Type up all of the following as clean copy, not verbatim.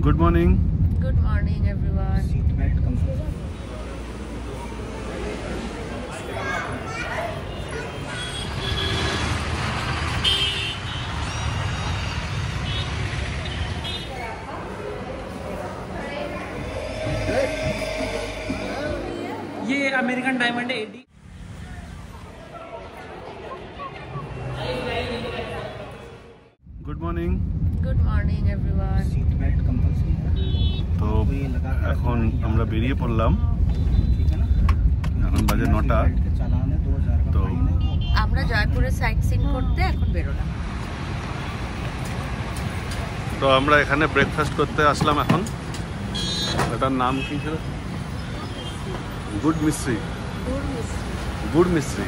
Good morning. Good morning, everyone. Seat belt comfort ये American diamond है 80। Good morning. Good morning, everyone. Seat belt compulsory है তো এখন আমরা বেরিয়ে পড়লাম। ठीक है ना এখন বাজে 9টা। सीट बेल्ट के चालान है 2000 का तो फाइन है আমরা জয়পুরে সাইট সিন করতে এখন বেরোলাম। তো আমরা এখানে ব্রেকফাস্ট করতে আসলাম এখন। এটার নাম কি ছিল? গুড মিস্ত্রি। গুড মিস্ত্রি।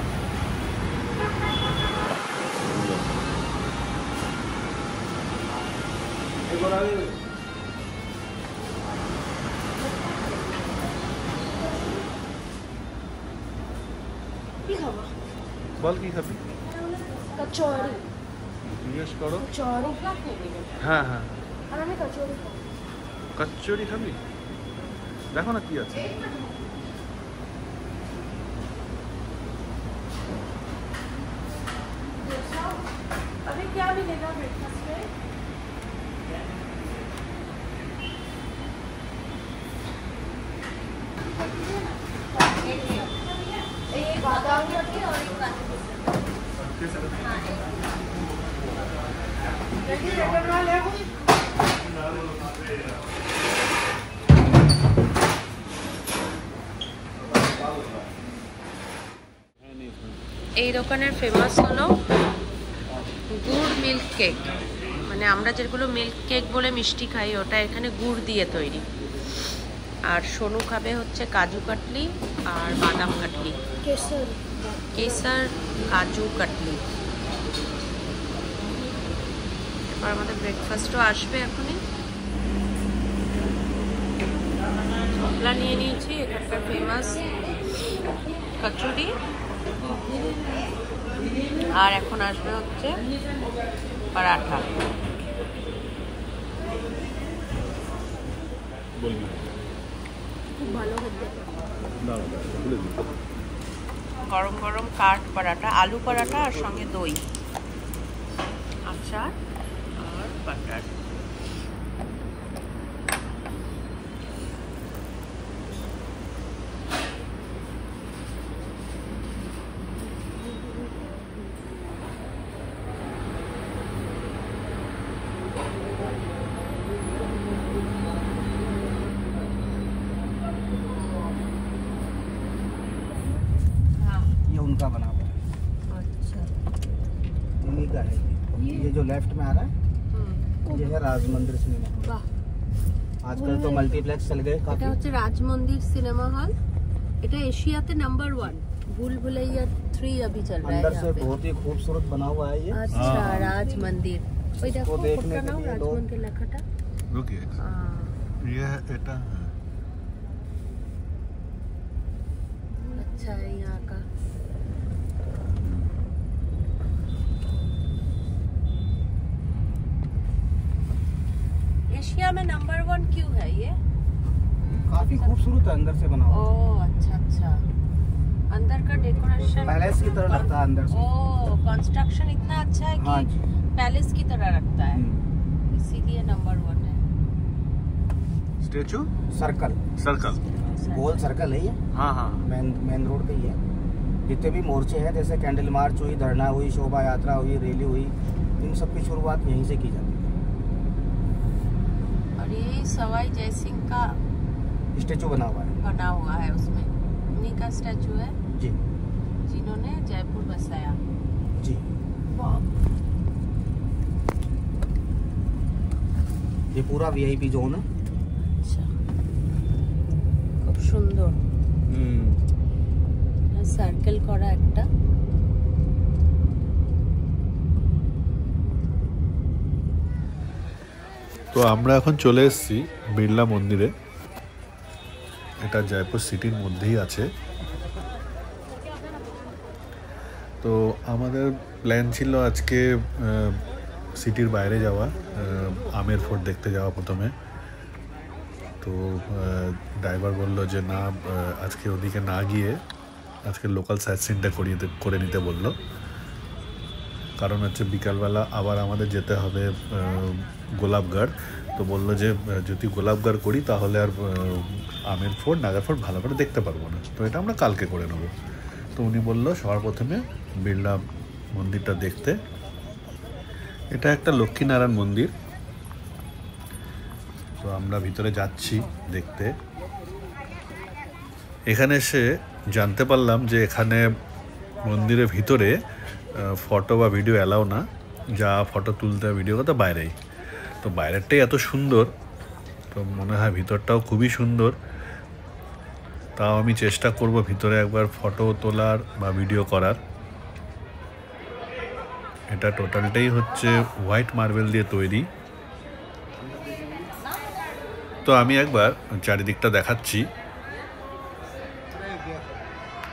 বল কি খাবি? কচুরি জিজ্ঞেস করো। কচুরি হ্যাঁ হ্যাঁ আর আমি কচুরি খাবো। কচুরি খাবি? দেখো না কি আছে। अभी क्या मिलेगा ब्रेकफास्ट में? एक बादाम रखिए और एक এই দোকানের ফেমাস হলো গুড় মিল্ক কেক, মানে আমরা যেগুলো মিল্ক কেক বলে মিষ্টি খাই ওটা এখানে গুড় দিয়ে তৈরি। আর সোনু খাবে হচ্ছে কাজু কাটলি আর বাদাম কাটলি, केसर কেসার কাজু কাটলি। এবার আমাদের ব্রেকফাস্টও আসবে এখনই। ছোকলা নিয়ে নিয়েছি, এখানকার ফেমাস কচুরি। আর এখন আসবে হচ্ছে পরাঠা। খুব ভালো হবে। গরম গরম কাঠ পরাঠা, আলু পরাঠা আর সঙ্গে দই, আচার আর বাটার। ये उनका बना हुआ है अच्छा, उन्हीं का है ये जो लेफ्ट में आ रहा है ये है राज मंदिर सिनेमा हॉल। বাহ। आजकल तो मल्टीप्लेक्स चल गए এটা काफी হচ্ছে রাজমন্দির সিনেমা হল। এটা এশিয়াতে নাম্বার 1। ভুল ভুলাইয়া 3 अभी चल रहा है अंदर से यहाँ पे। बहुत ही खूबसूरत बना हुआ है ये अच्छा, রাজ মন্দির। ওই দেখো इसको देखने কোনটা के নাম लिए রাজ लोग মন্দির লেখাটা। रुकिए ये है এটা अच्छा है यहाँ का। एशिया में नंबर 1 क्यों है ये? काफी खूबसूरत है अंदर से बना ओ हुआ अच्छा अच्छा, अंदर का डेकोरेशन पैलेस की तरह लगता है अंदर से ओ कंस्ट्रक्शन इतना अच्छा है हाँ कि जी पैलेस की तरह लगता है, इसीलिए नंबर 1 है। Statue circle circle. गोल सर्कल है ये हाँ हाँ मेन रोड पे ही है। जितने भी मोर्चे हैं जैसे कैंडल मार्च हुई, धरना हुई, शोभा यात्रा हुई, रैली हुई, इन सब की शुरुआत यहीं से की जाती और यही सवाई जयसिंह का है। स्टेचू बना हुआ है बना हुआ है, उसमें उन्हीं का स्टैचू है जी जिन्होंने जयपुर बसाया। जी ये पूरा वीआईपी जोन है। আচ্ছা, খুব সুন্দর সার্কেল করা একটা। তো আমরা এখন চলে এসেছি বিড়লা মন্দিরে। এটা জয়পুর সিটির মধ্যেই আছে। তো আমাদের প্ল্যান ছিল আজকে সিটির বাইরে যাওয়া, আমের ফোর্ট দেখতে যাওয়া প্রথমে। তো ড্রাইভার বললো যে না, আজকে ওদিকে না গিয়ে আজকে লোকাল সাইট সিনটা করে নিতে বললো। কারণ হচ্ছে বিকালবেলা আবার আমাদের যেতে হবে গোলাপগড়। তো বললো যে যদি গোলাপগড় করি তাহলে আর আমের ফোর্ট, নাগার ফোর্ট ভালো করে দেখতে পারবো না, তো এটা আমরা কালকে করে নেবো। তো উনি বললো সবার প্রথমে বিড়লা মন্দিরটা দেখতে। এটা একটা লক্ষ্মীনারায়ণ মন্দির। তো আমরা ভিতরে যাচ্ছি দেখতে। এখানে এসে জানতে পারলাম যে এখানে মন্দিরের ভিতরে ফটো বা ভিডিও অ্যালাউ না, যা ফটো তুলতে ভিডিও করতে বাইরেই। তো বাইরেরটাই এত সুন্দর, তো মনে হয় ভিতরটাও খুবই সুন্দর। তাও আমি চেষ্টা করব ভিতরে একবার ফটো তোলার বা ভিডিও করার। এটা টোটালটাই হচ্ছে হোয়াইট মার্বেল দিয়ে তৈরি। তো আমি একবার চারিদিকটা দেখাচ্ছি।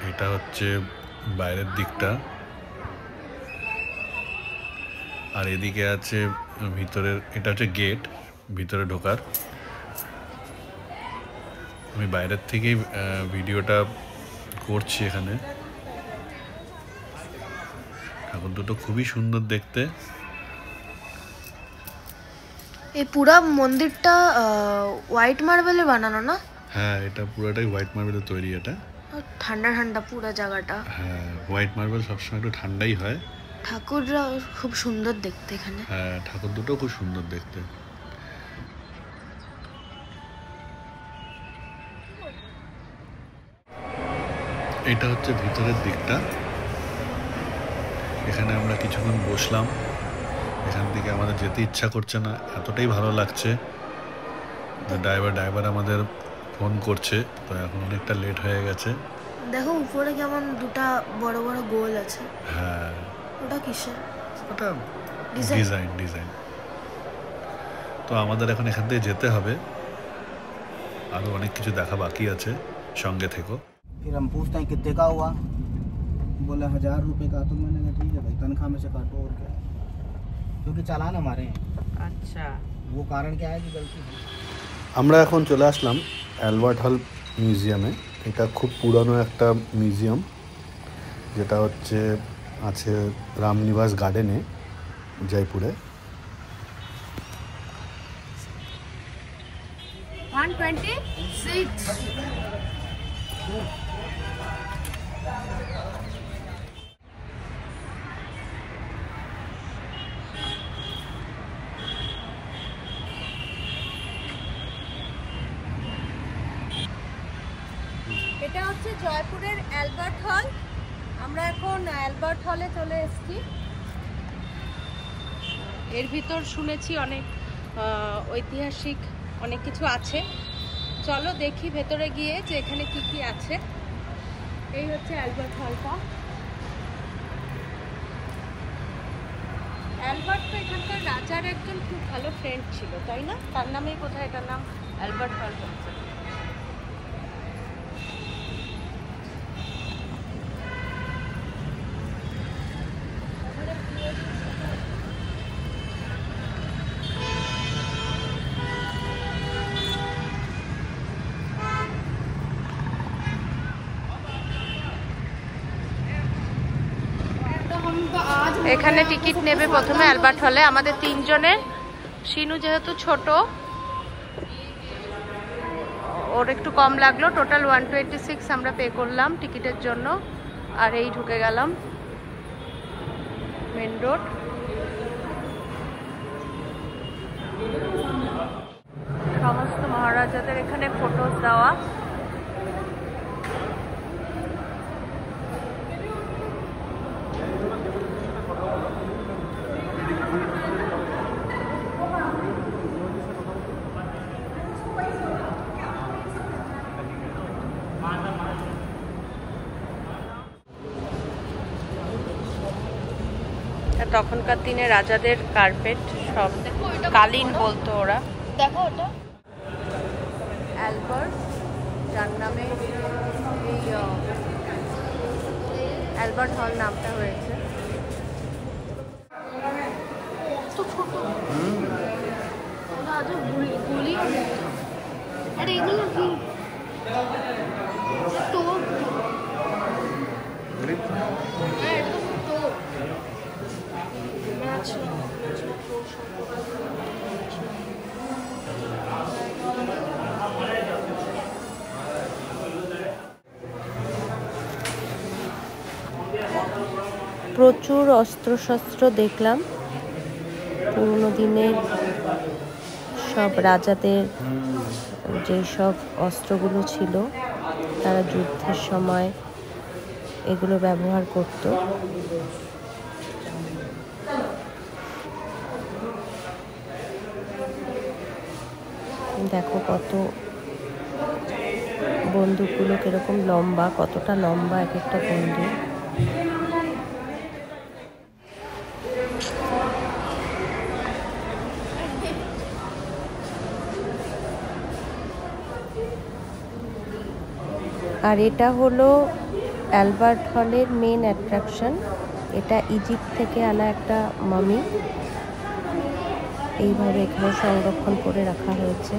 এটা হচ্ছে বাইরের দিকটা, আর এদিকে আছে ভিতরের, এটা হচ্ছে গেট ভিতরে ঢোকার। আমি বাইরের থেকেই ভিডিওটা করছি। এখানে ঠাকুর দুটো খুবই সুন্দর দেখতে। এই পুরো মন্দিরটা হোয়াইট মার্বেলে বানানো না? হ্যাঁ, এটা পুরোটাই হোয়াইট মার্বেলে তৈরি। এটা ঠান্ডা ঠান্ডা পুরো জায়গাটা। হ্যাঁ, হোয়াইট মার্বেল সবসময় একটু ঠান্ডাই হয়। ঠাকুররা খুব সুন্দর দেখতে এখানে। হ্যাঁ, ঠাকুর দুটো খুব সুন্দর দেখতে। এটা হচ্ছে ভিতরের দিকটা। এখানে আমরা কিছুক্ষণ বসলাম। এখান থেকে আমাদের যেতে ইচ্ছা করছে না, এতটাই ভালো লাগছে। ড্রাইভার আমাদের ফোন করছে, তো এখন অনেকটা লেট হয়ে গেছে। দেখো উপরে কেমন দুটো বড় বড় গোল আছে। হ্যাঁ, ওটা কিসের? ওটা ডিজাইন। তো আমাদের এখন এখান থেকে যেতে হবে, আরো অনেক কিছু দেখা বাকি আছে, সঙ্গে থেকো। फिर हम पूछते हैं कितने का हुआ, बोले 1000 रुपये का। तो मैंने कहा ठीक है भाई, तनख्वाह में से काटो और क्या, क्योंकि चालान हमारे हैं। अच्छा, वो कारण क्या है कि गलती है। আমরা এখন চলে আসলাম অ্যালবার্ট হল মিউজিয়ামে। এটা খুব পুরানো একটা মিউজিয়াম, যেটা হচ্ছে আছে রামনিবাস গার্ডেনে জয়পুরে। 126। এটা হচ্ছে জয়পুরের অ্যালবার্ট হল। আমরা এখন অ্যালবার্ট হলে চলে এসেছি। এর ভিতর শুনেছি অনেক ঐতিহাসিক অনেক কিছু আছে। চলো দেখি ভেতরে গিয়ে যে এখানে কি কি আছে। এই হচ্ছে অ্যালবার্ট হলটা। অ্যালবার্ট তো এখানকার রাজার একজন খুব ভালো ফ্রেন্ড ছিল, তাই না? তার নামেই কোথায় এটার নাম অ্যালবার্ট হল হচ্ছে। এখানে টিকিট নেবে প্রথমে অ্যালবার্ট হলে আমাদের 3 জনের। শিনু যেহেতু ছোট, ওর একটু কম লাগলো। টোটাল 126 আমরা পে করলাম টিকিটের জন্য। আর এই ঢুকে গেলাম মেন রোড। সমস্ত মহারাজাদের এখানে ফটোস দেওয়া। তখনকার দিনে রাজাদের কার্পেট, সব কালীন বলতো ওরা। দেখো ওটা অ্যালবার্ট, যার নামে এই অ্যালবার্ট হল নামটা হয়েছে। তো ছোট গুলি আরে এগুলো কি টোপ? হ্যাঁ, এটা তো টোপ। ম্যাচ প্রচুর অস্ত্রশস্ত্র দেখলাম, পুরনো দিনের সব রাজাদের যেসব অস্ত্রগুলো ছিল তারা যুদ্ধের সময় এগুলো ব্যবহার করত। দেখো কত বন্দুকগুলো কিরকম লম্বা, কতটা লম্বা এক একটা বন্দুক। আর এটা হলো অ্যালবার্ট হলের মেন অ্যাট্রাকশন। এটা ইজিপ্ট থেকে আনা একটা মামি, এইভাবে এখানে সংরক্ষণ করে রাখা হয়েছে।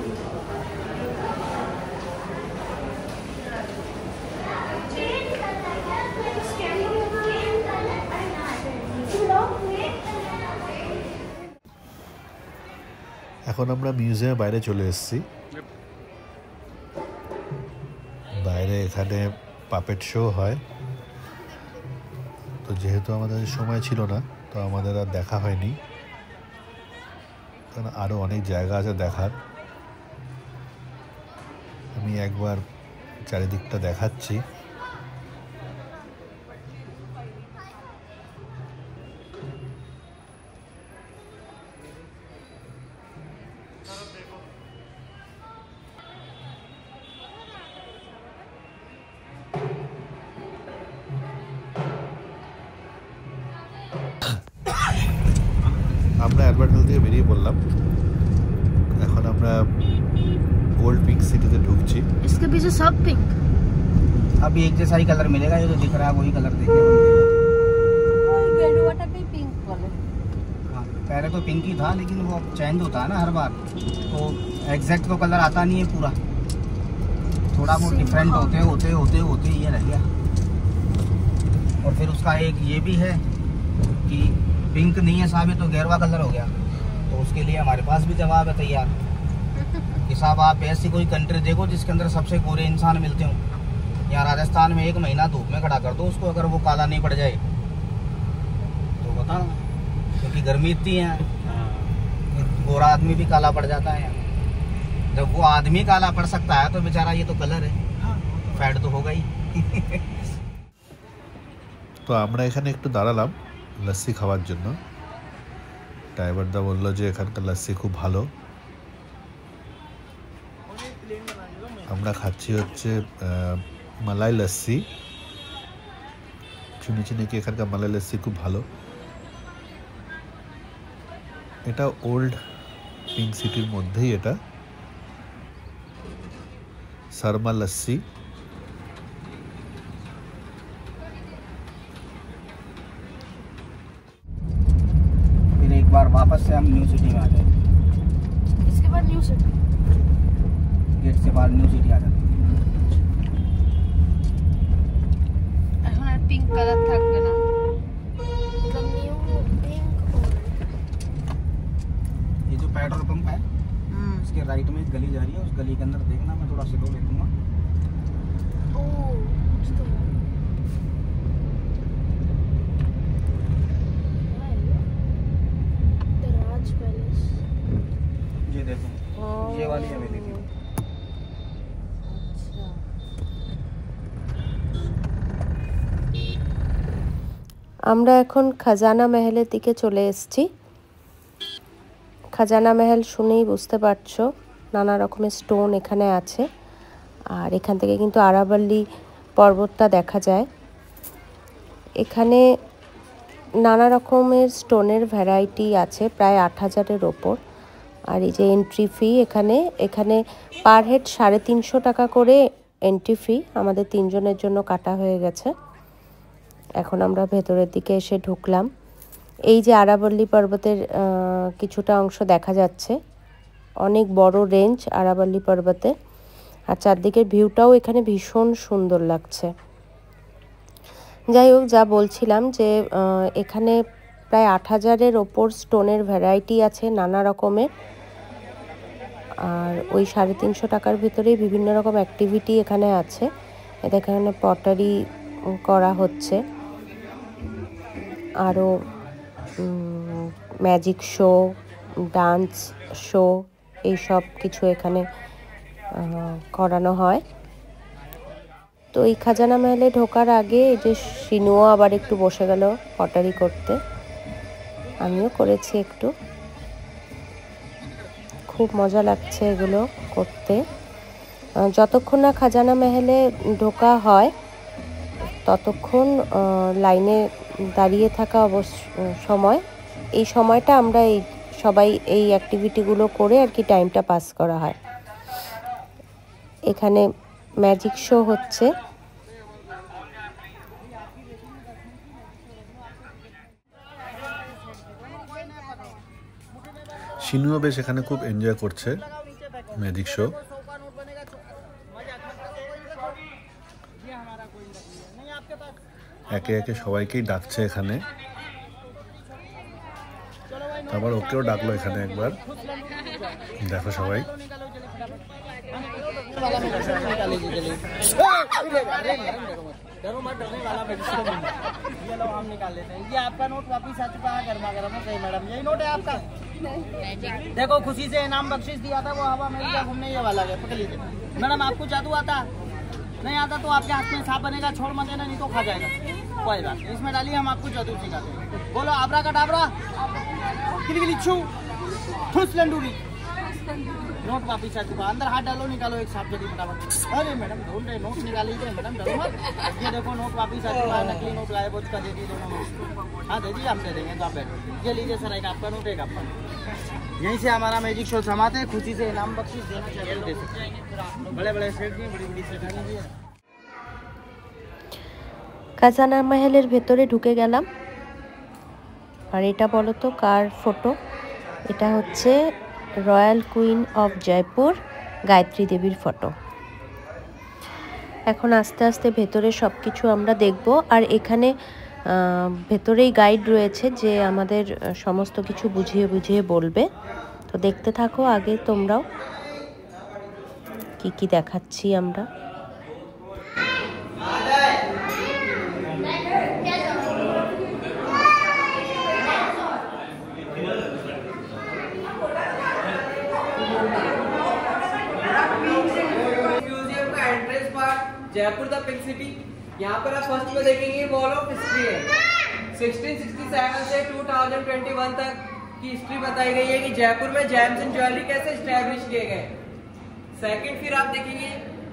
এখন আমরা মিউজিয়ামের বাইরে চলে এসেছি। বাইরে এখানে পাপেট শো হয়, তো যেহেতু আমাদের সময় ছিল না তো আমাদের আর দেখা হয়নি, কারণ আরও অনেক জায়গা আছে দেখার। আমি একবার চারিদিকটা দেখাচ্ছি। আমরা অ্যালবার্ট হল থেকে বেরিয়ে পড়লাম। এখন আমরা ओल्ड पिंक सिटी से ढूंढছি। इसके पीछे सब पिंक। अभी एक जैसा ही कलर मिलेगा, ये जो दिख रहा है वही कलर देखने को मिलेगा। गेरुआटा भी पिंक बोले। हाँ, पहले तो पिंक ही था लेकिन वो चेंज होता है ना हर बार, तो एग्जैक्ट तो कलर आता नहीं है पूरा, थोड़ा बहुत डिफरेंट होते होते होते होते ये रह गया। और फिर उसका एक ये भी है कि पिंक नहीं है साहब, तो गेरुआ कलर हो गया। तो उसके लिए हमारे पास भी जवाब है तैयार कि साहब आप ऐसी कोई कंट्री देखो जिसके अंदर सबसे गोरे इंसान मिलते हो। यहाँ राजस्थान में 1 महीना धूप में खड़ा कर दो उसको, अगर वो काला नहीं पड़ जाए तो बता, क्योंकि गर्मी इतनी है गोरा आदमी भी काला पड़ जाता है। जब वो आदमी काला पड़ सकता है तो बेचारा ये तो कलर है, फैट तो होगा ही। তো আমরা এখানে একটু দাঁড়ালাম লস্যি খাওয়ার জন্য। ড্রাইভারদা বললো যে এখানকার লস্যি খুব ভালো। আমরা খাচ্ছি হচ্ছে মালাই লস্যি। শুনেছি নাকি এখানকার মালাই লস্যি খুব ভালো। এটা ওল্ড পিঙ্ক সিটির মধ্যেই, এটা শর্মা লস্যি। फिर एक बार वापस से हम न्यू सिटी में आ जाए, इसके बाद न्यू सिटी, गेट से बाहर न्यू सिटी आ जाते। এখন আর পিঙ্ক কালার থাকবে না। मतलब न्यू पिंक। ये जो पेट्रोल पंप है इसके राइट में एक गली जा रही है, उस गली के अंदर देखना, मैं थोड़ा स्लो ले लूँगा। ओह, कुछ तो द राज पैलेस। ये देखो ये वाली हवेली थी। আমরা এখন খাজানা মহলের দিকে চলে এসেছি। খাজানা মহল শুনেই বুঝতে পারছো নানা রকমের স্টোন এখানে আছে, আর এখান থেকে কিন্তু আরাবল্লী পর্বতটা দেখা যায়। এখানে নানা রকমের স্টোনের ভ্যারাইটি আছে, প্রায় 8000-এর ওপর। আর এই যে এন্ট্রি ফি, এখানে পার হেড 350 টাকা করে এন্ট্রি ফি আমাদের 3 জনের জন্য কাটা হয়ে গেছে। এখন আমরা ভেতরের দিকে এসে ঢুকলাম। এই যে আরাবল্লী পর্বতের কিছুটা অংশ দেখা যাচ্ছে, অনেক বড় রেঞ্জ আরাবল্লী পর্বতে। আর চারদিকের ভিউটাও এখানে ভীষণ সুন্দর লাগছে। যাই হোক, যা বলছিলাম যে এখানে প্রায় 8000-এর ওপর স্টোনের ভ্যারাইটি আছে নানা রকমের। আর ওই 350 টাকার ভিতরেই বিভিন্ন রকম অ্যাক্টিভিটি এখানে আছে। এখানে পটারি করা হচ্ছে, আরও ম্যাজিক শো, ডান্স শো, এইসব কিছু এখানে করানো হয়। তো এই খাজানা মহলে ঢোকার আগে এই যে শিনুও আবার একটু বসে গেল পটারি করতে, আমিও করেছি একটু। খুব মজা লাগছে এগুলো করতে। যতক্ষণ না খাজানা মহলে ঢোকা হয় ততক্ষণ লাইনে দাঁড়িয়ে থাকা সময়, এই সময়টা আমরা সবাই এই অ্যাক্টিভিটিগুলো করে আর কি টাইমটা পাস করা হয়। এখানে ম্যাজিক শো হচ্ছে। শিনুও বেশ এখানে খুব এনজয় করছে ম্যাজিক শো। একে একে সবাইকেই ডাকছে এখানে, তারপর ওকেও ডাকলো এখানে একবার। দেখো সবাই डरो मत, डरने वाला ये लो हम निकाल लेते हैं। ये आपका नोट वापिस आ चुका है, गर्मा गर्म है। सही मैडम, यही नोट है आपका। देखो खुशी से इनाम बख्शिश दिया था, वो हवा में घूमने ये वाला है, पकड़ लीजिए। मैडम आपको जादू आता नहीं आता तो आपके हाथ में सांप बनेगा, छोड़ मत देना नहीं तो खा जाएगा। कोई बात नहीं, इसमें डालिए, हम आपको जादू सिखाते हैं। बोलो आबरा का डाबरा, किली छू ठुस लंडूरी। नोट वापिस आ चुका, अंदर हाथ डालो, निकालो एक सांप जल्दी फटाफट। अरे मैडम ढूंढ रहे, नोट निकाल लीजिए मैडम, डरो मत। ये देखो नोट वापिस आ चुका है, नकली नोट गायब हो चुका, दे दिए दोनों नोट। हाँ दे दीजिए, हम दे देंगे, तो आप बैठो। ये लीजिए सर, एक आपका नोट, एक आपका। यहीं से हमारा मैजिक शो थमाते हैं। खुशी से इनाम बख्शिश देना चाहिए, दे सकते हैं। बड़े बड़े सेट दिए, बड़ी बड़ी सेट दिए। খাজানা মহলের ভেতরে ঢুকে গেলাম। আর এটা বলো তো কার ফটো? এটা হচ্ছে royal queen of Jaipur Gayatri দেবীর ফটো। এখন আস্তে আস্তে ভেতরে সব কিছু আমরা দেখব। আর এখানে ভেতরেই গাইড রয়েছে যে আমাদের সমস্ত কিছু বুঝিয়ে বুঝিয়ে বলবে। তো দেখতে থাকো আগে তোমরাও কি কি দেখাচ্ছি আমরা। Jaipur the pink city. यहाँ पर आप फर्स्ट में देखेंगे वॉल ऑफ हिस्ट्री है। 1667 से 2021 तक की हिस्ट्री बताई गई है कि जयपुर में जेम्स एंड ज्वेलरी कैसे एस्टेब्लिश किए गए। सेकंड फिर आप देखेंगे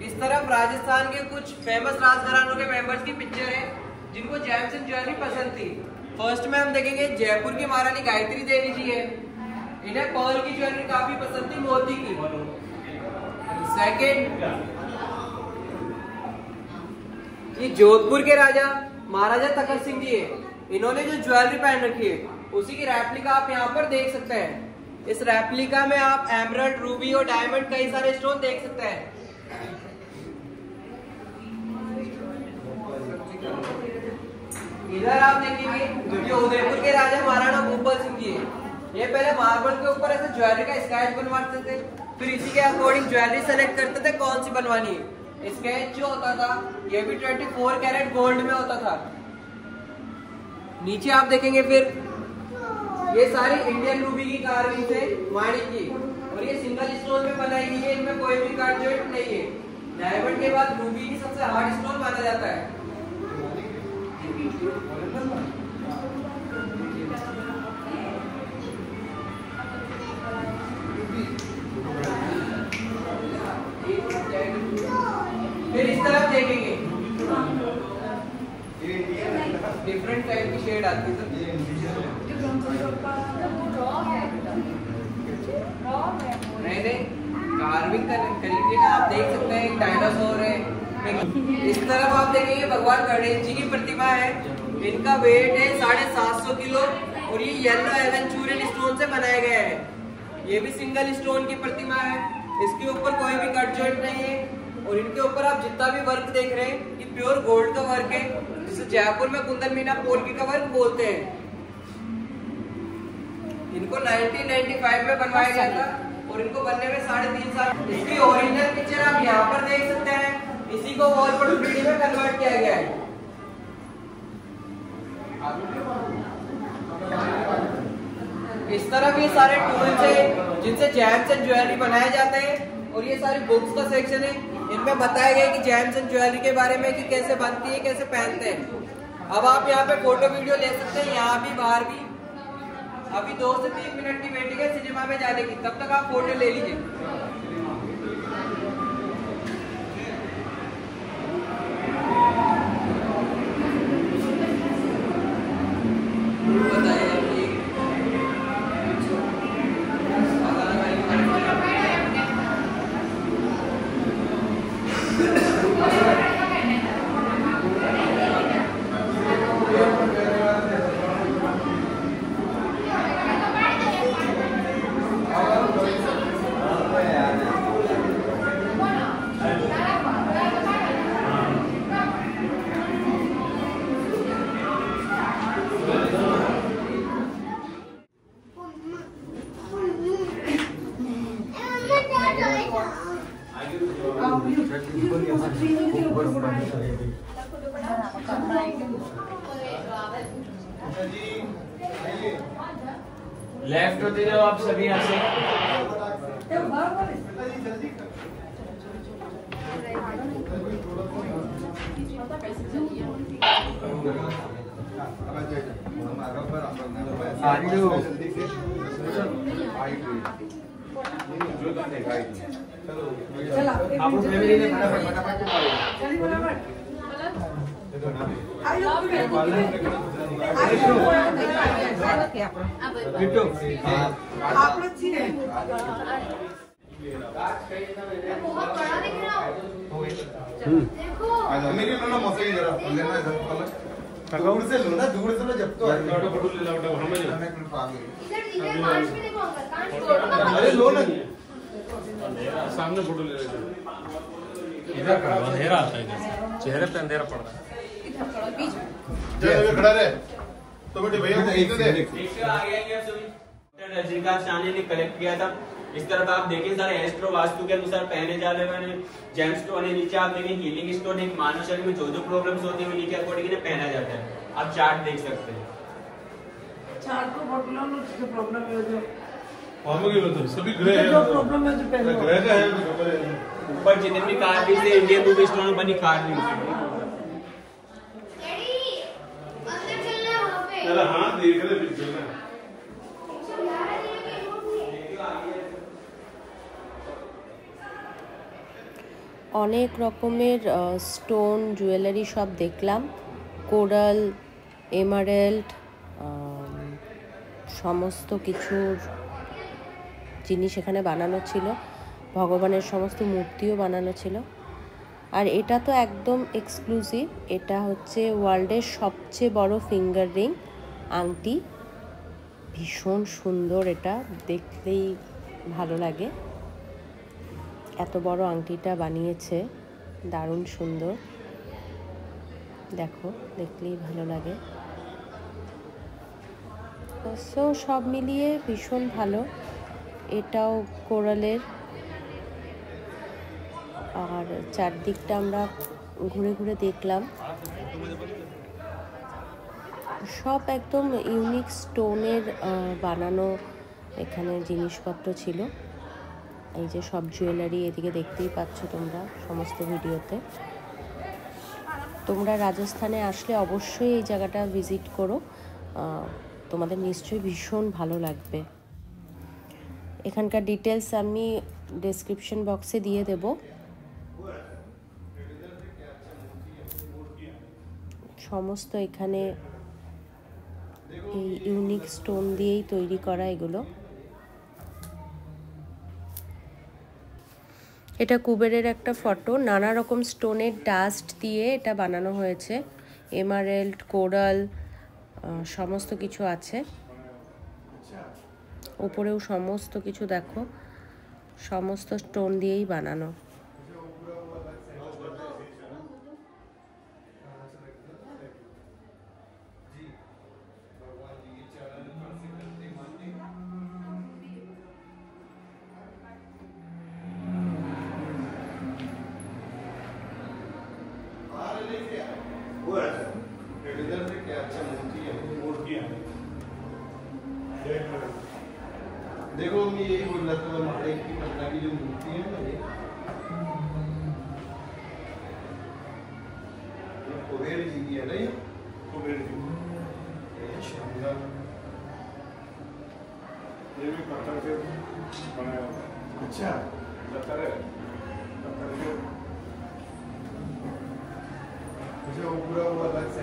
इस तरफ राजस्थान के कुछ फेमस राजघरानों के मेंबर्स की पिक्चर है जिनको जेम्स एंड ज्वेलरी पसंद थी। फर्स्ट में हम देखेंगे जयपुर की महारानी गायत्री देवी जी है, इन्हें पर्ल की ज्वेलरी काफी पसंद थी, मोती की। सेकंड ये जोधपुर के राजा महाराजा तखत सिंह जी है, इन्होंने जो ज्वेलरी पहन रखी है उसी की रेप्लिका आप यहाँ पर देख सकते हैं। इस रेप्लिका में आप एमरल्ड, रूबी और डायमंड कई सारे स्टोन देख सकते हैं। इधर आप देखेंगे ये उदयपुर के राजा महाराणा गोपाल सिंह जी है, ये पहले मार्बल के ऊपर ऐसे ज्वेलरी का स्केच बनवाते थे, फिर इसी के अकॉर्डिंग ज्वेलरी सेलेक्ट करते थे कौन सी बनवानी है। स्केच जो होता था ये भी 24 कैरेट गोल्ड में होता था। नीचे आप देखेंगे फिर ये सारी इंडियन रूबी की कार्विंग है, माणिक की, और ये सिंगल स्टोन में बनाई गई है, इनमें कोई भी कट जॉइंट नहीं है। डायमंड के बाद रूबी की सबसे हार्ड स्टोन माना जाता है। फिर इस तरफ देखेंगे डिफरेंट टाइप की शेड आती है। नहीं कार्विंग करेंगे ना, आप देख सकते हैं एक डायनासोर है। इस तरफ आप देखेंगे भगवान गणेश जी की प्रतिमा है, इनका वेट है 750 किलो और ये येलो एवेंचुरियन स्टोन से बनाया गया है। ये भी सिंगल स्टोन की प्रतिमा है, इसके ऊपर कोई भी कट जॉइंट नहीं है, और इनके ऊपर आप जितना भी वर्क देख रहे हैं ये प्योर गोल्ड का वर्क है, जिसे जयपुर में कुंदन मीना पोल्की का वर्क बोलते हैं। इनको 1995 में बनवाया गया था और इनको बनने में 3.5 साल। इसकी ओरिजिनल पिक्चर आप यहाँ पर देख सकते हैं, इसी को वॉल पर 3D में कन्वर्ट किया गया है। इस तरह के सारे टूल्स है जिनसे जेम्स एंड ज्वेलरी बनाए जाते हैं, और ये सारी बुक्स का सेक्शन है, इनमें बताया गया कि जेम्स एंड ज्वेलरी के बारे में कि कैसे बनती है, कैसे पहनते हैं। अब आप यहाँ पे फोटो वीडियो ले सकते हैं, यहाँ भी बाहर भी। अभी 2 से 3 मिनट की वेटिंग है सिनेमा में जाने की, तब तक आप फोटो ले लीजिए। लेफ्ट होते जाओ आप सभी यहाँ से। दूर से लो ना, दूर से लो जब तो अरे लो ना, सामने फोटो ले लेते हैं। इधर अंधेरा आता है, इधर चेहरे पे अंधेरा पड़ रहा है। खड़ा रहे तो बेटे भैया रजनीकांत साहनी ने कलेक्ट किया था। इस तरफ आप देखिए सारे एस्ट्रो वास्तु के अनुसार पहने जाने वाले जेम स्टोन है। नीचे आप देखिए हीलिंग स्टोन है, मानव शरीर में जो जो प्रॉब्लम्स होती है उन्हीं के अकॉर्डिंग इन्हें पहना जाता है। आप चार्ट देख सकते हैं। चार्ट को प्रॉब्लम है जो तो सभी ग्रे है, जो प्रॉब्लम है जो पहले ग्रे का है। ऊपर जितने भी कार्ड से इंडियन रूपी स्टोन बनी कार्ड हाँ देख रहे पिक्चर में। অনেক রকমের স্টোন জুয়েলারি সব দেখলাম। কোরাল, এমারেল্ড, সমস্ত কিছুর জিনিস এখানে বানানো ছিল। ভগবানের সমস্ত মূর্তিও বানানো ছিল। আর এটা তো একদম এক্সক্লুসিভ, এটা হচ্ছে ওয়ার্ল্ডের সবচেয়ে বড় ফিঙ্গার রিং আংটি। ভীষণ সুন্দর, এটা দেখলেই ভালো লাগে। এত বড় আংটিটা বানিয়েছে, দারুণ সুন্দর। দেখো, দেখলেই ভালো লাগে। সো সব মিলিয়ে ভীষণ ভালো। এটাও কোরালের। আর চারদিকটা আমরা ঘুরে ঘুরে দেখলাম, সব একদম ইউনিক স্টোনের বানানো এখানে জিনিসপত্র ছিল। এই যে সব জুয়েলারি এদিকে দেখতেই পাচ্ছ তোমরা সমস্ত ভিডিওতে। তোমরা রাজস্থানে আসলে অবশ্যই এই জায়গাটা ভিজিট করো, তোমাদের নিশ্চয়ই ভীষণ ভালো লাগবে। এখানকার ডিটেলস আমি ডেসক্রিপশন বক্সে দিয়ে দেব। সমস্ত এখানে এই ইউনিক স্টোন দিয়েই তৈরি করা এগুলো। এটা কুবেরের একটা ফটো, নানা রকম স্টোনের ডাস্ট দিয়ে এটা বানানো হয়েছে। এমারেল্ড, কোরাল, সমস্ত কিছু আছে। উপরেও সমস্ত কিছু দেখো, সমস্ত স্টোন দিয়েই বানানো। ये है ना ये शानदार, ये भी पत्थर से बनाया हुआ है। अच्छा पत्थर है, पत्थर के मुझे वो पूरा वो अलग से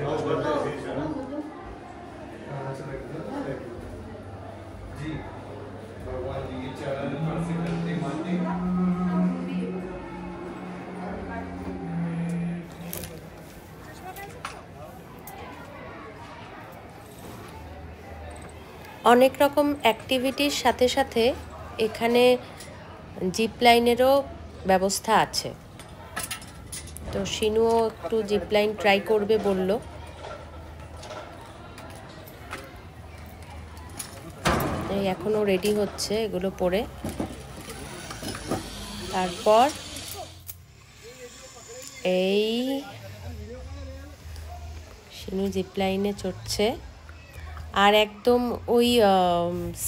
जी भगवान जी के चरण पर से करते मानते অনেক রকম অ্যাক্টিভিটির সাথে সাথে এখানে জিপ লাইনেরও ব্যবস্থা আছে। তো শিনুও একটু জিপ লাইন ট্রাই করবে বলল। এই এখনও রেডি হচ্ছে এগুলো পরে। তারপর এই শিনু জিপ লাইনে চড়ছে। আর একদম ওই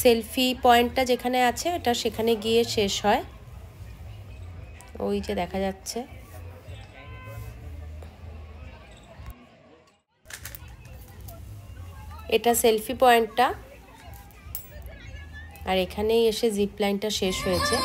সেলফি পয়েন্টটা যেখানে আছে ওটা সেখানে গিয়ে শেষ হয়, ওই যে দেখা যাচ্ছে। এটা সেলফি পয়েন্টটা, আর এখানেই এসে জিপ লাইনটা শেষ হয়েছে।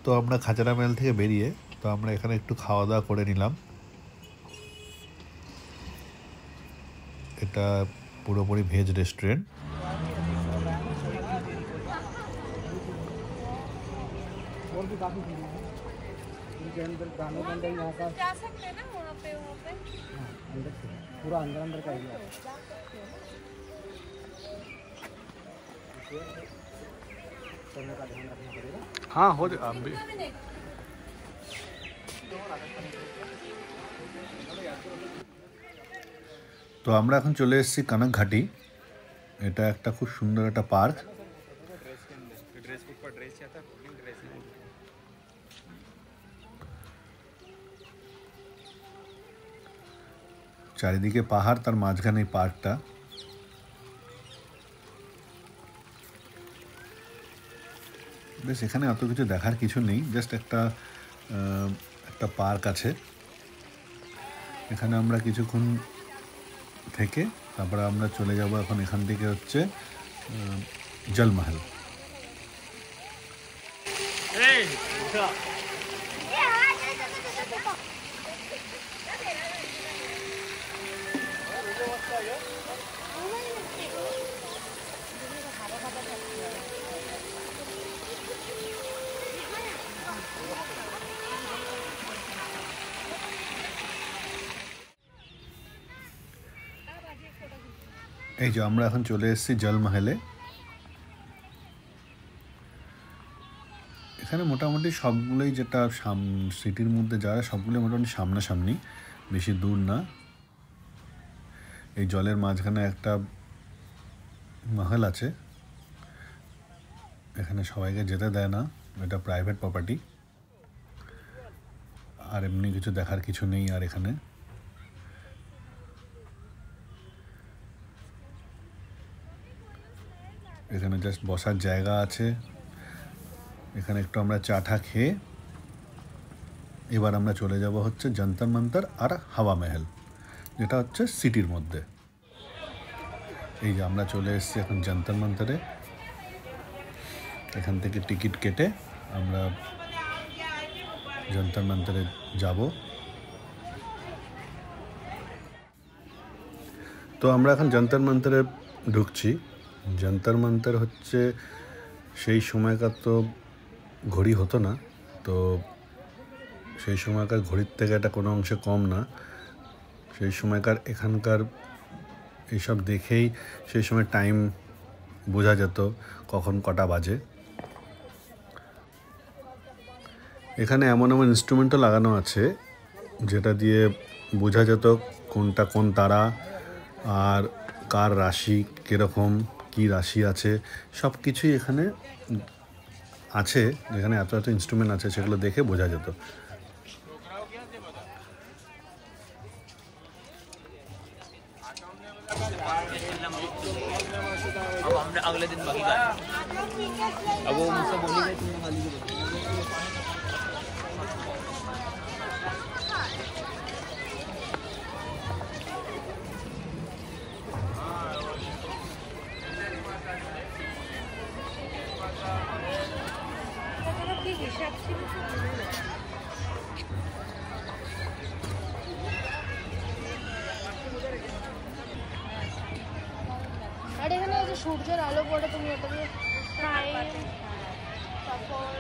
তো আমরা খাজানা মেল থেকে বেরিয়ে তো আমরা এখানে একটু খাওয়া দাওয়া করে নিলাম। এটা পুরোপুরি ভেজ রেস্টুরেন্ট। और भी काफी चीजें हैं इनके अंदर, गानों के अंदर यहाँ का जा सकते हैं ना वहाँ पे हाँ, अंदर से पूरा अंदर का एरिया है। चलने का ध्यान रखना पड़ेगा। हाँ हो जाए आप भी। তো আমরা এখন চলে এসেছি কানাকঘাটি। এটা একটা খুব সুন্দর একটা পার্ক। চারিদিকে পাহাড়, তার মাঝখানে এই পার্কটা। বেশ এখানে অত কিছু দেখার কিছু নেই, জাস্ট একটা পার্ক আছে। এখানে আমরা কিছুক্ষণ থেকে তারপরে আমরা চলে যাব এখন এখান থেকে হচ্ছে জলমহল। এই যে আমরা এখন চলে এসেছি জলমহলে। এখানে মোটামুটি সবগুলোই যেটা সিটির মধ্যে যারা সবগুলো মোটামুটি সামনাসামনি, বেশি দূর না। এই জলের মাঝখানে একটা মহল আছে, এখানে সবাইকে যেতে দেয় না, এটা প্রাইভেট প্রপার্টি। আর এমনি কিছু দেখার কিছু নেই। আর এখানে এখানে জাস্ট বসার জায়গা আছে। এখানে একটু আমরা চাটা খেয়ে এবার আমরা চলে যাব হচ্ছে যন্তর মন্তর আর হাওয়া মহল, যেটা হচ্ছে সিটির মধ্যে। এই যে আমরা চলে এসেছি এখন যন্তর মন্তরে। এখান থেকে টিকিট কেটে আমরা যন্তর মন্তরে যাব। তো আমরা এখন যন্তর মন্তরে ঢুকছি। যন্তর মন্তর হচ্ছে সেই সময়কার তো ঘড়ি হতো না, তো সেই সময়কার ঘড়ির থেকে এটা কোনো অংশে কম না। সেই সময়কার এখানকার এইসব দেখেই সেই সময় টাইম বোঝা যেত কখন কটা বাজে। এখানে এমন এমন ইনস্ট্রুমেন্টও লাগানো আছে যেটা দিয়ে বোঝা যেত কোনটা কোন তারা আর কার রাশি কীরকম, কী রাশি আছে, সব কিছুই এখানে আছে। যেখানে এত এত ইনস্ট্রুমেন্ট আছে সেগুলো দেখে বোঝা যেত। अब हमने अगले दिन बाकी का अब वो मुझसे बोली गई तुमने खाली আর এখানে যে সূর্যের আলো পড়ে তুমি ওটাকে টাইম তারপর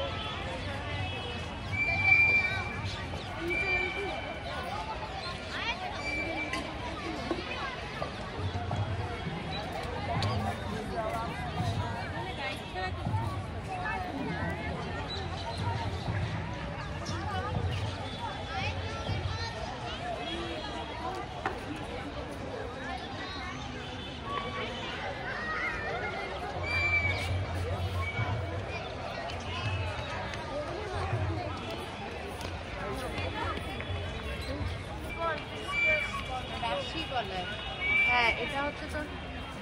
হ্যাঁ, এটা হচ্ছে তোর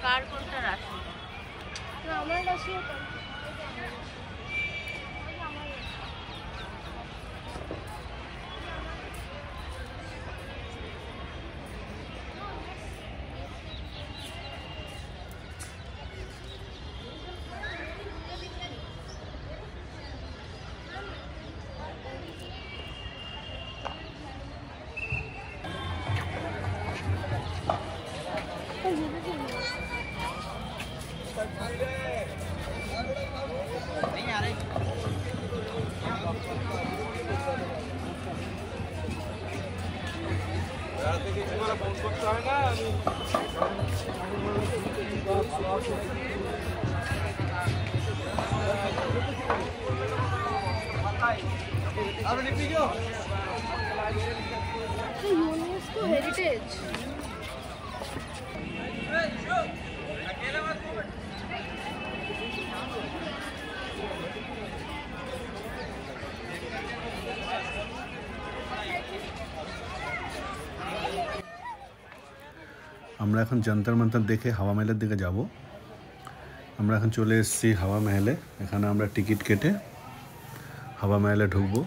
কার কোনটা রাশি? আমার রাশি यूनेस्को हेरिटेज আমরা এখন যন্তর মন্তর দেখে হাওয়া মহলের দিকে যাব। আমরা এখন চলে এসেছি হাওয়া মহলে। এখানে আমরা টিকিট কেটে হাওয়া মহলে ঢুকবো।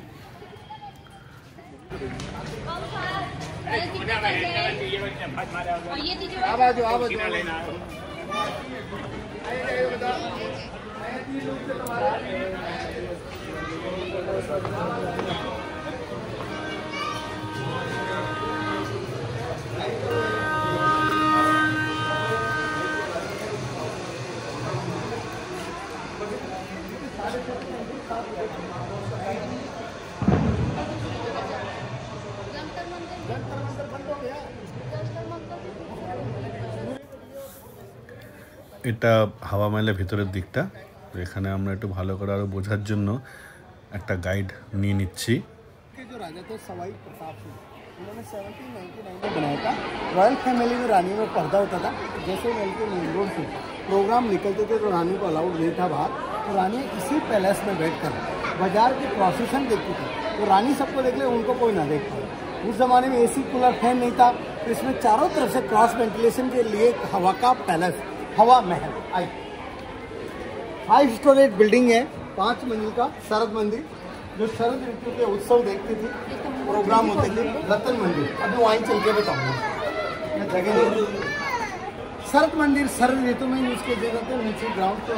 এটা হাওয়া মহলের ভিতরের দিকটা। এখানে আমরা একটু ভালো করে আরো বোঝার জন্য একটা গাইড নিয়ে নিচ্ছি। जो राजा थे सवाई प्रताप सिंह, उन्होंने 1799 में बनाया था। रॉयल फैमिली में रानी में पर्दा होता था। जैसे महल के मेन रोड से प्रोग्राम निकलते थे तो रानी को अलाउड नहीं था बाहर, तो रानी इसी पैलेस में बैठकर बाजार की प्रोसेशन देखती थी। तो रानी सबको देख ले, उनको कोई ना देख पाए। उस जमाने में एसी कूलर फैन नहीं था, तो इसमें चारों तरफ से क्रॉस वेंटिलेशन के लिए हवा का पैलेस, हवा महल आई। 5 स्टोरेज बिल्डिंग है, 5 मंजिल का शरद मंदिर, जो शरद ऋतु के उत्सव देखते थे, प्रोग्राम होते थे। रतन मंदिर अभी वहीं चल के बताऊंगा। शरद मंदिर शरद ऋतु में यूज किए जाते थे। नीचे ग्राउंड पे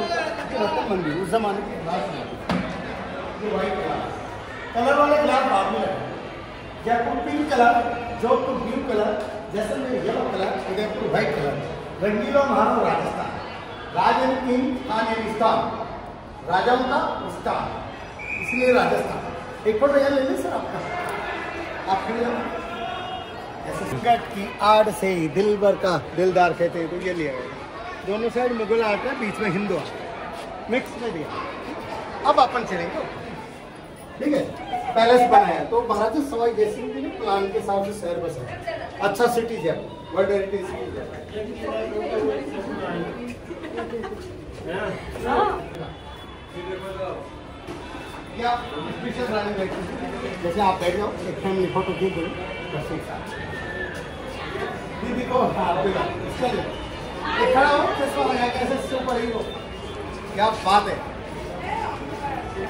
रतन मंदिर उस जमाने के कलर वाले ग्लास बाद में लगे। Jaipur pink colour, Jodhpur blue colour, Jaisalmer yellow colour, Udaipur white colour. रंगीला महान राजस्थान, राज एंड किंग, खान एंड स्थान, राजाओं का स्थान। इसलिए राजस्थान। एक फोटो यहाँ ले लें सर आपका, आप खड़े हो। संकट की आड़ से दिलबर का दिलदार कहते हैं, तो ये लिया गया। दोनों साइड मुगल आर्ट है, बीच में हिंदू आर्ट मिक्स में दिया। अब अपन चलेंगे, ठीक है। पैलेस बनाया तो महाराजा सवाई जय सिंह जी ने प्लान के हिसाब से शहर बसाया। अच्छा city Jaipur, world heritage city या स्पेशल रानी बैठी, जैसे आप बैठ जाओ, एक फैमिली फोटो खींच दो बस एक साथ। दीदी को हाँ चलिए खड़ा हो, चश्मा लगा कैसे सुपर हीरो, क्या बात है।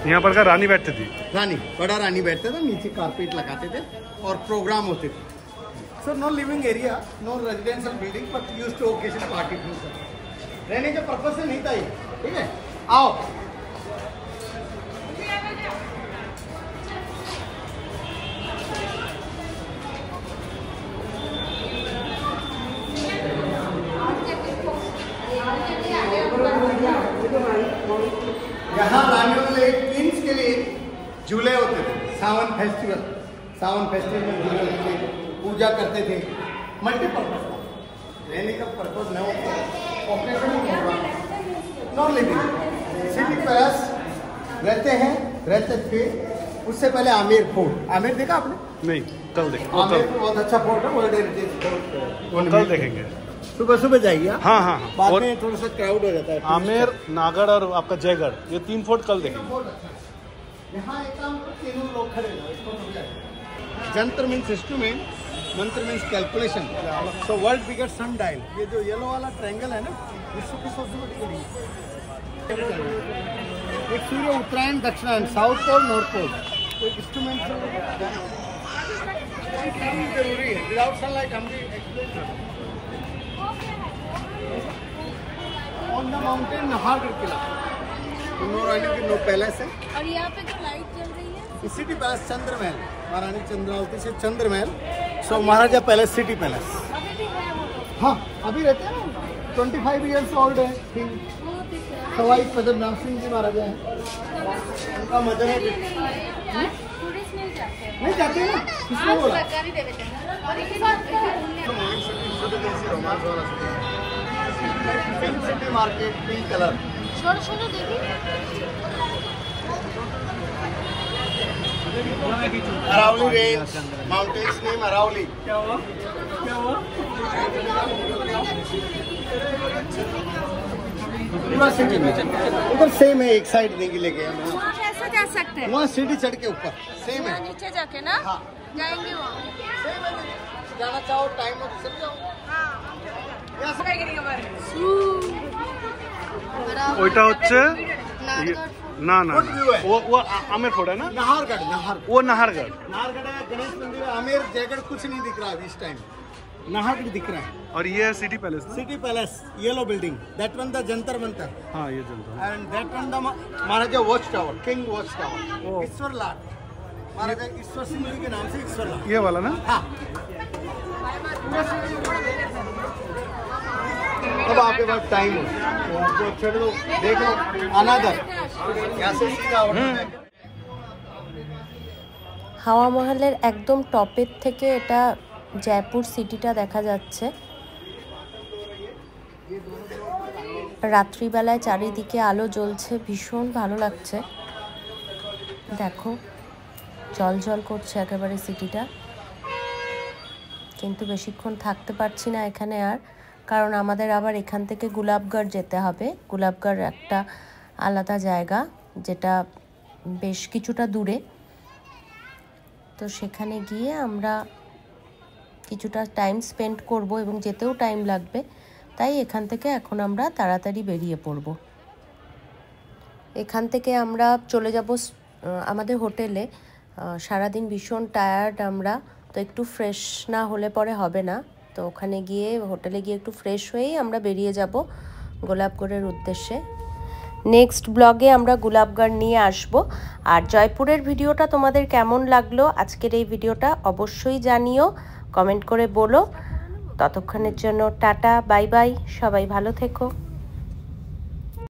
यहाँ पर का रानी बैठती थी, रानी बड़ा रानी बैठते थे, नीचे कारपेट लगाते थे और प्रोग्राम होते थे। So no living area, no residential building, but used to occasion party function. रहने के पर्पज से नहीं था ये, ठीक है। आओ यहाँ रानियों के लिए, क्वींस के लिए झूले होते थे। सावन फेस्टिवल में झूले होते थे, पूजा करते थे। मल्टीपर्पज था, रहने का पर्पज न होता, operation non living. City palace रहते थे। उससे पहले आमेर फोर्ट, आमेर देखा आपने? नहीं, कल देखेंगे। आमेर बहुत अच्छा फोर्ट है, वर्ल्ड हेरिटेज फोर्ट। कल देखेंगे, सुबह जाइए। हाँ हाँ हाँ। बाद में थोड़ा सा क्राउड हो जाता है। आमेर, नागढ़ और आपका जयगढ़, ये 3 फोर्ट कल देखेंगे। यहाँ एक काम करो, तीनों लोग खड़े हो, जंतर मीन्स इंस्ट्रूमेंट, मंत्र means calculation. So world biggest sundial, ये जो येलो वाला ट्रायंगल है ना, विश्व की सबसे बड़ी घड़ी। एक सूर्य उत्तरायण दक्षिणायन, साउथ पोल नॉर्थ पोल। तो इंस्ट्रूमेंट जरूरी है, विदाउट सनलाइट हम भी एक्सप्लेन कर। ऑन द माउंटेन नाहरगढ़ किला, नो रानी की नो पैलेस है। और यहाँ पे जो लाइट जल रही है सिटी पैलेस चंद्रमहल, महारानी चंद्रावती से चंद्रमहल। सो महाराजा पैलेस, सिटी पैलेस। हाँ अभी रहते हैं ना, 25 ईयर्स ओल्ड है। सवाई पद्मनाभ सिंह जी महाराजा हैं, उनका मदन है। नहीं जाते ना, किसने बोला? Pink city market, pink colour. छोड़ो देखिए। Aravalli range, mountains name Aravalli. क्या हुआ? पूरा सिटी में उधर सेम है, एक साइड नहीं लेके ऐसा जा सकते हैं, वहाँ सीढ़ी चढ़ के ऊपर सेम है। नीचे जाके ना हाँ जाएंगे वहाँ। सेम है, जाना चाहो टाइम हो तो चल जाओ। ওইটা হচ্ছে না না वो आमेर फोर्ट है ना, नाहरगढ़। वो नाहरगढ़ है, गणेश मंदिर है। आमेर जयगढ़ कुछ नहीं दिख रहा अभी इस टाइम, नाहरगढ़ दिख रहा है। और ये है city palace. City palace, yellow building, that one the Jantar Mantar. हाँ ये Jantar, and that one the Maharaja watch tower, king watch tower, Ishwar Lat, Maharaja Ishwar Singh ji के नाम से ईश्वर लाट। ये वाला ना। हाँ अब आपके पास टाइम हो तो आपको चढ़ लो, देख लो अनादर यहाँ से सीधा হাওয়া মহলের একদম টপের থেকে এটা জয়পুর সিটিটা দেখা যাচ্ছে। রাত্রিবেলায় চারিদিকে আলো জ্বলছে, ভীষণ ভালো লাগছে। দেখো জল করছে একেবারে সিটিটা। কিন্তু বেশিক্ষণ থাকতে পারছি না এখানে আর, কারণ আমাদের আবার এখান থেকে গুলাবগড় যেতে হবে। গুলাবগড় একটা আলাদা জায়গা যেটা বেশ কিছুটা দূরে, তো সেখানে গিয়ে আমরা কিছুটা টাইম স্পেন্ড করব এবং যেতেও টাইম লাগবে, তাই এখান থেকে এখন আমরা তাড়াতাড়ি বেরিয়ে পড়ব। এখান থেকে আমরা চলে যাব আমাদের হোটেলে। সারাদিন ভীষণ টায়ার্ড আমরা, তো একটু ফ্রেশ না হলে পরে হবে না, তো ওখানে গিয়ে হোটেলে গিয়ে একটু ফ্রেশ হয়েই আমরা বেরিয়ে যাব গোলাপগড়ের উদ্দেশ্যে। নেক্সট ব্লগে আমরা গোলাপগড় নিয়ে আসব। আর জয়পুরের ভিডিওটা তোমাদের কেমন লাগলো, আজকের এই ভিডিওটা অবশ্যই জানিও, কমেন্ট করে বলো। ততক্ষণের জন্য টাটা, বাই বাই, সবাই ভালো থেকো।